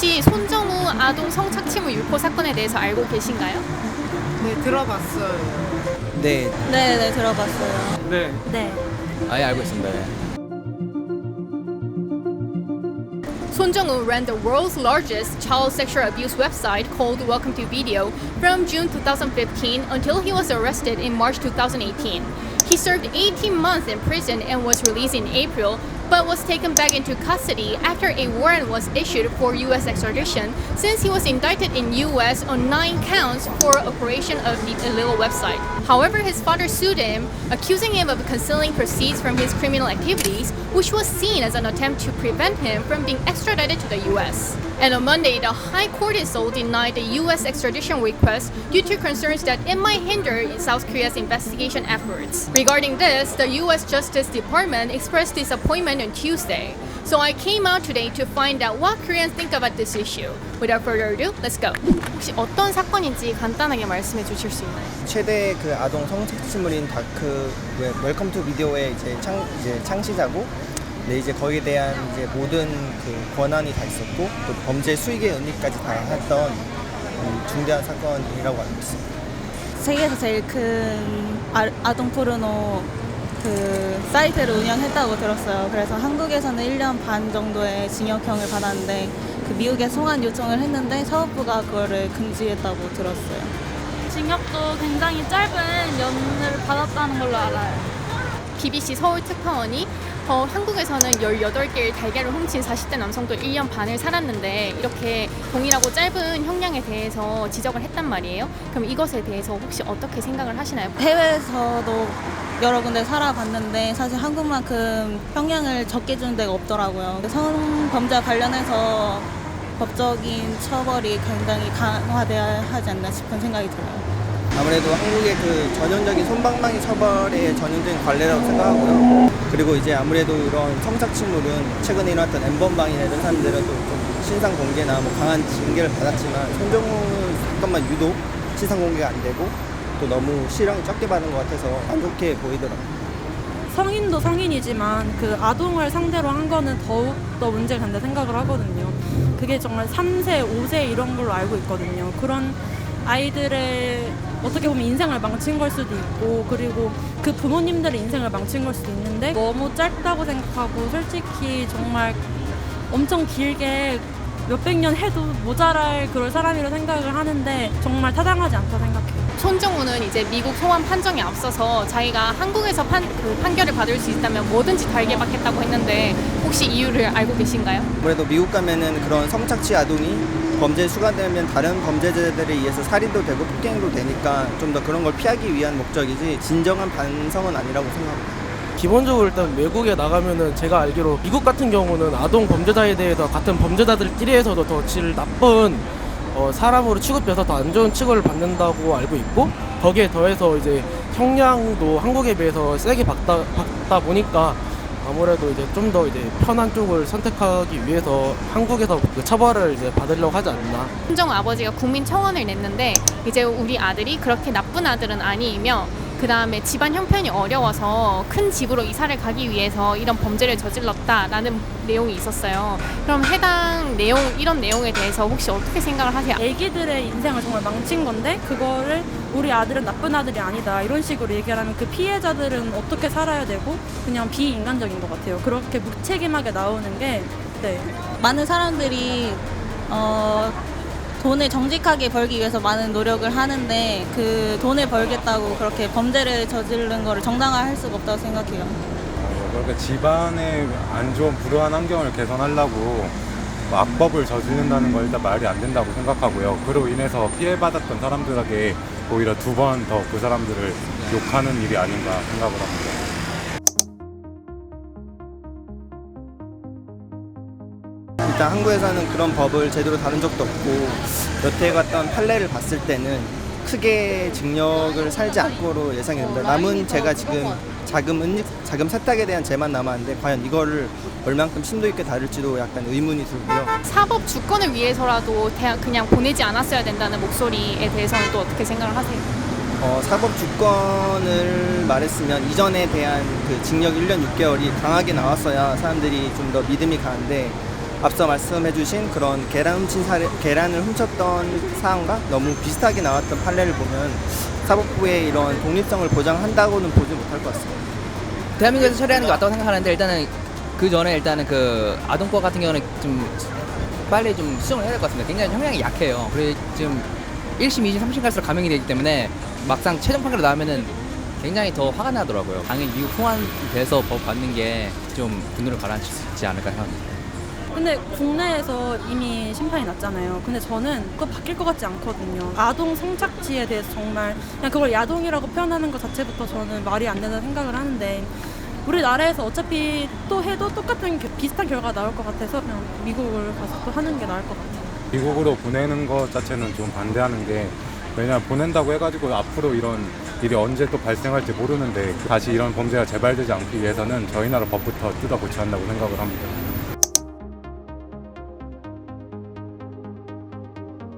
혹시 손정우 아동 성착취물 유포 사건에 대해서 알고 계신가요? 네, 들어봤어요. 네, 네, 들어봤어요. 네. 네. 아예 알고 있습니다. 네. Sonjung-woo ran the world's largest child sexual abuse website called Welcome to Video from June 2015 until he was arrested in March 2018. He served 18 months in prison and was released in April, but was taken back into custody after a warrant was issued for U.S. extradition since he was indicted in U.S. on 9 counts for operation of the illegal website. However, his father sued him, accusing him of concealing proceeds from his criminal activities, which was seen as an attempt to prevent him from being extradited to the U.S. And on Monday, the High Court in Seoul denied the U.S. extradition request due to concerns that it might hinder South Korea's investigation efforts. Regarding this, the U.S. Justice Department expressed disappointment on Tuesday. So I came out today to find out what Koreans think about this issue. Without further ado, let's go. 혹시 어떤 사건인지 간단하게 말씀해 주실 수 있나요? 최대 그 아동 성착취물인 다크 웰컴 투 비디오의 이제 창시자고, 네, 이제 거기에 대한 이제 모든 그 권한이 다 있었고 또 범죄 수익의 은닉까지 다 했던 중대한 사건이라고 알고 있습니다. 세계에서 제일 큰 아동 포르노 그 사이트를 운영했다고 들었어요. 그래서 한국에서는 1년 반 정도의 징역형을 받았는데 그 미국에 송환 요청을 했는데 사법부가 그거를 금지했다고 들었어요. 징역도 굉장히 짧은 연을 받았다는 걸로 알아요. BBC 서울 특파원이 한국에서는 18개의 달걀을 훔친 40대 남성도 1년 반을 살았는데 이렇게 동일하고 짧은 형량에 대해서 지적을 했단 말이에요. 그럼 이것에 대해서 혹시 어떻게 생각을 하시나요? 해외에서도 여러 군데 살아봤는데 사실 한국만큼 형량을 적게 주는 데가 없더라고요. 성범죄와 관련해서 법적인 처벌이 굉장히 강화돼야 하지 않나 싶은 생각이 들어요. 아무래도 한국의 그 전형적인 솜방망이 처벌의 전형적인 관례라고 생각하고요. 그리고 이제 아무래도 이런 성착취물은 최근에 일어났던 엠번방이나 이런 사람들은 또 좀 신상 공개나 뭐 강한 징계를 받았지만 손정우 사건만 유독 신상 공개가 안 되고 또 너무 실형이 적게 받은 것 같아서 안 좋게 보이더라고요. 성인도 성인이지만 그 아동을 상대로 한 거는 더욱 더 문제가 된다 생각을 하거든요. 그게 정말 3세, 5세 이런 걸로 알고 있거든요. 그런 아이들의 어떻게 보면 인생을 망친 걸 수도 있고, 그리고 그 부모님들의 인생을 망친 걸 수도 있는데 너무 짧다고 생각하고, 솔직히 정말 엄청 길게 몇백 년 해도 모자랄 그럴 사람이라고 생각을 하는데 정말 타당하지 않다 생각해요. 손정우는 이제 미국 소환 판정에 앞서서 자기가 한국에서 판결을 받을 수 있다면 뭐든지 달게 받겠다고 했는데 혹시 이유를 알고 계신가요? 아무래도 미국 가면은 그런 성착취 아동이 범죄에 수감되면 다른 범죄자들에 의해서 살인도 되고 폭행도 되니까 좀 더 그런 걸 피하기 위한 목적이지 진정한 반성은 아니라고 생각합니다. 기본적으로 일단 외국에 나가면은 제가 알기로 미국 같은 경우는 아동 범죄자에 대해서 같은 범죄자들끼리에서도 더 질 나쁜 사람으로 취급돼서 더 안 좋은 취급을 받는다고 알고 있고, 거기에 더해서 이제 형량도 한국에 비해서 세게 받다 보니까 아무래도 이제 좀 더 이제 편한 쪽을 선택하기 위해서 한국에서 그 처벌을 이제 받으려고 하지 않나. 손정우 아버지가 국민청원을 냈는데 이제 우리 아들이 그렇게 나쁜 아들은 아니며 그 다음에 집안 형편이 어려워서 큰 집으로 이사를 가기 위해서 이런 범죄를 저질렀다라는 내용이 있었어요. 그럼 해당 내용, 이런 내용에 대해서 혹시 어떻게 생각을 하세요? 애기들의 인생을 정말 망친 건데 그거를 우리 아들은 나쁜 아들이 아니다 이런 식으로 얘기를 하면 그 피해자들은 어떻게 살아야 되고 그냥 비인간적인 것 같아요. 그렇게 무책임하게 나오는 게 많은 사람들이 돈을 정직하게 벌기 위해서 많은 노력을 하는데 그 돈을 벌겠다고 그렇게 범죄를 저지르는 거를 정당화할 수가 없다고 생각해요. 그러니까 집안의 안 좋은 불우한 환경을 개선하려고 악법을 저지른다는 건 일단 말이 안 된다고 생각하고요. 그로 인해서 피해받았던 사람들에게 오히려 2번 더 그 사람들을 욕하는 일이 아닌가 생각을 합니다. 일단 한국에서는 그런 법을 제대로 다룬 적도 없고 여태 갔던 판례를 봤을 때는 크게 징역을 살지 않고로 예상이 됩니다. 남은 제가 지금 자금 세탁에 대한 죄만 남았는데 과연 이거를 얼만큼 심도 있게 다룰지도 약간 의문이 들고요. 사법 주권을 위해서라도 그냥 보내지 않았어야 된다는 목소리에 대해서는 또 어떻게 생각을 하세요? 사법 주권을 말했으면 이전에 대한 그 징역 1년 6개월이 강하게 나왔어야 사람들이 좀 더 믿음이 가는데 앞서 말씀해주신 그런 계란을 훔쳤던 사안과 너무 비슷하게 나왔던 판례를 보면 사법부의 이런 독립성을 보장한다고는 보지 못할 것 같습니다. 대한민국에서 처리하는 게 맞다고 생각하는데 일단은 그 전에 일단은 그 아동법 같은 경우는 좀 빨리 좀 수정을 해야 될 것 같습니다. 굉장히 형량이 약해요. 그리고 지금 1심, 2심, 3심 갈수록 감형이 되기 때문에 막상 최종 판결이 나오면은 굉장히 더 화가 나더라고요. 당연히 미국 송환돼서 법 받는 게 좀 분노를 가라앉힐 수 있지 않을까 생각합니다. 근데 국내에서 이미 심판이 났잖아요. 근데 저는 그거 바뀔 것 같지 않거든요. 아동 성착취에 대해서 정말 그냥 그걸 야동이라고 표현하는 것 자체부터 저는 말이 안 된다고 생각을 하는데 우리나라에서 어차피 또 해도 똑같은 비슷한 결과가 나올 것 같아서 그냥 미국을 가서 또 하는 게 나을 것 같아요. 미국으로 보내는 것 자체는 좀 반대하는 게 왜냐면 보낸다고 해가지고 앞으로 이런 일이 언제 또 발생할지 모르는데 다시 이런 범죄가 재발되지 않기 위해서는 저희 나라 법부터 뜯어 고쳐야 한다고 생각을 합니다.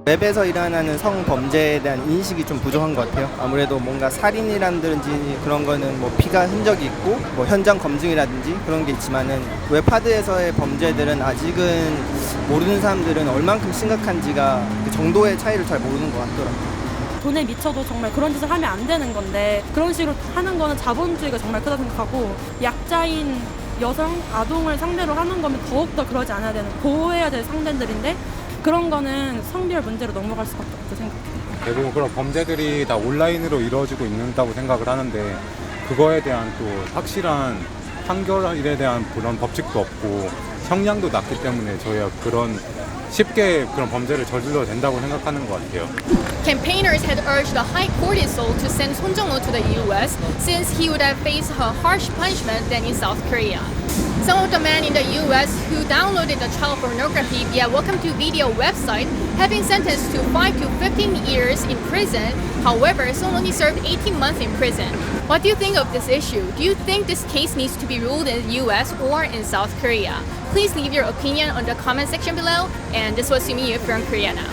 웹에서 일어나는 성범죄에 대한 인식이 좀 부족한 것 같아요. 아무래도 뭔가 살인이라든지 그런 거는 뭐 피가 흔적이 있고 뭐 현장 검증이라든지 그런 게 있지만은 웹하드에서의 범죄들은 아직은 모르는 사람들은 얼만큼 심각한지가 그 정도의 차이를 잘 모르는 것 같더라고요. 돈에 미쳐도 정말 그런 짓을 하면 안 되는 건데 그런 식으로 하는 거는 자본주의가 정말 크다 생각하고 약자인 여성, 아동을 상대로 하는 거면 더욱더 그러지 않아야 되는 보호해야 될 상대들인데 그런 거는 성별 문제로 넘어갈 수밖에 없다고 생각해요. 대부분 그런 범죄들이 다 온라인으로 이루어지고 있는다고 생각을 하는데 그거에 대한 또 확실한 판결에 대한 그런 법칙도 없고 형량도 낮기 때문에 저희가 그런 쉽게 그런 범죄를 저질러도 된다고 생각하는 것 같아요. Campaigners had urged the High Court in Seoul to send Son Jung-woo to the U.S. since he would have faced a harsh punishment than in South Korea. Some of the men in the U.S. who downloaded the child pornography via Welcome to Video website have been sentenced to 5 to 15 years in prison. However, Son only served 18 months in prison. What do you think of this issue? Do you think this case needs to be ruled in the U.S. or in South Korea? Please leave your opinion on the comment section below. And this was Sumi Yu from Korea Now.